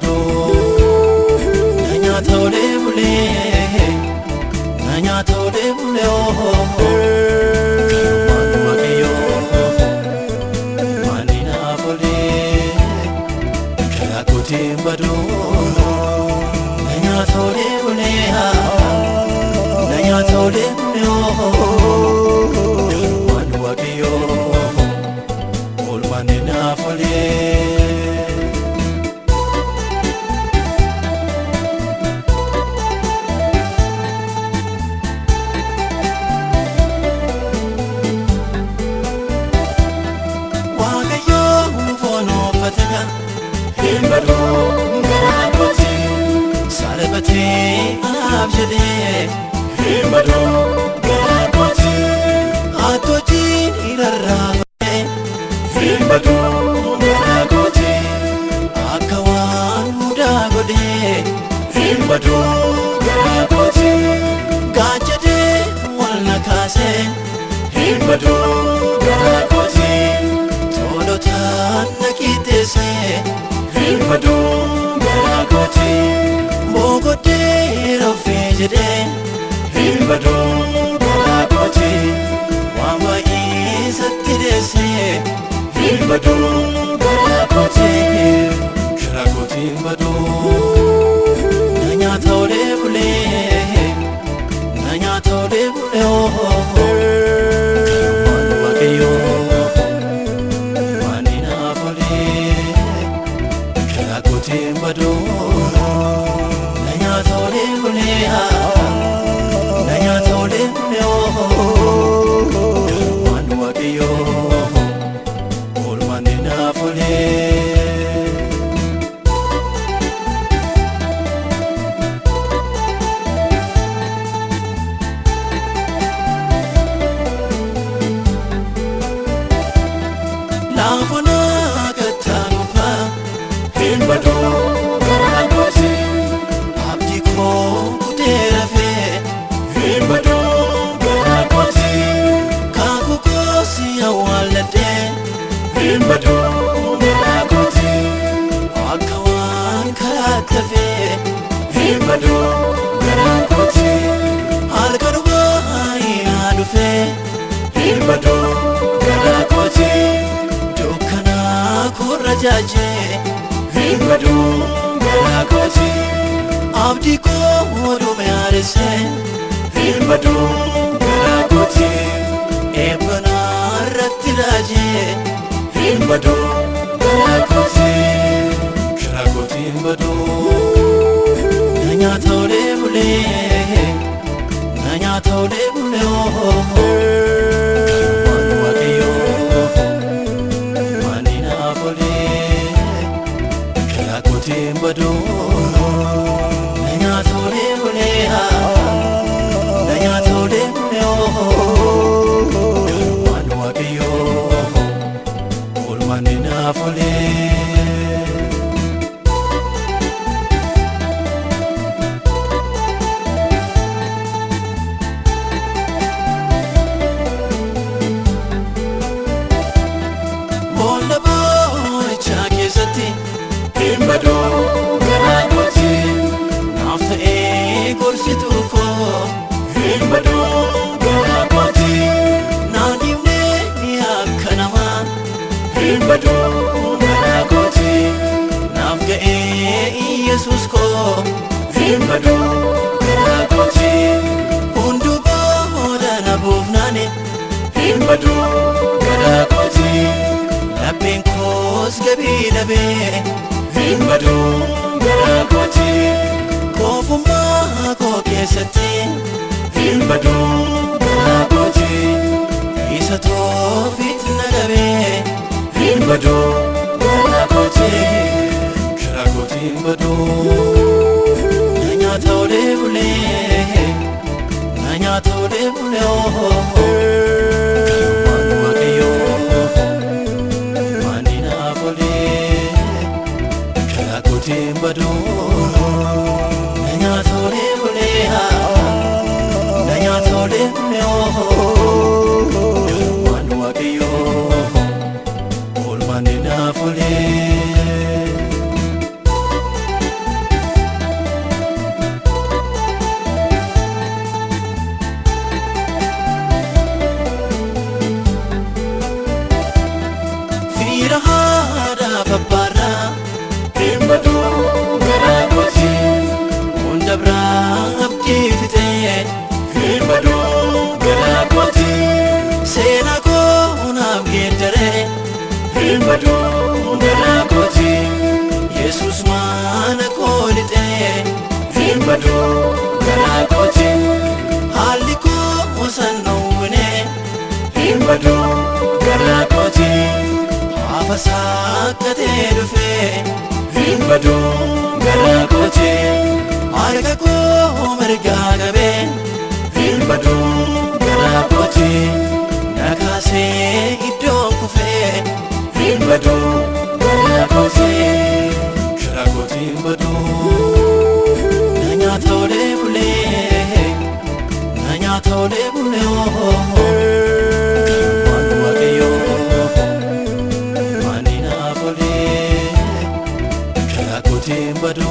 bado nanya tole bule manu wakiyo manina bule kala kote bado nanya tole bule manu wakiyo manina bule Himbado ngakoti salabati abjede himbado ngakoti atoti irarrabe himbado ngakoti akawan mudagode himbado ngakoti gajade walnakase himbado ngakoti tolotan nakitese Himbado ngakoti mogote rafejede Himbado ngakoti wama isatidese Himbado ngakoti krakoti himbado nanya tole bule manu wakiyo manina bule Himbado nanya tole bule manu wakiyo manina bule Lafana gatanupa Himbado ngakoti abdi ko kuterafe Himbado ngakoti kakuko siyawalade Himbado ngakoti akawan karatafe Himbado ngakoti alkaruba inadufe Himbado ngakoti dukana kurajaje Himbado ngakoti abdi ko modume arese Himbado ngakoti ebana ratiraje Himbado ngakoti krakoti himbado nanya tole bule manu wakiyo manina bule krakoti himbado nanya tole bule manu wakiyo manina bule Himbado ngakoti nafta gorsitu ko Himbado ngakoti nadimne yakanama Himbado ngakoti nafga Jesus ko Himbado ngakoti hundu bodana bufnane Himbado ngakoti labben kos gabi labe Himbado ngakoti kofuma ko kesati Himbado ngakoti isato fitna gabe Himbado ngakoti krakoti himbado nanya tole bule manu wakiyo manina bule krakoti himbado nanya tole bule manu wakiyo manina bule badu garaa kooti afasaakatee dhufee hin badu garaa kooti harka koo mirgaa qabee hin badu garaa kooti nakaasee iddoo kufee hin badu garaa kooti garaa kooti hin badu na nyaata olee bulee na nyaata olee bulee Timbado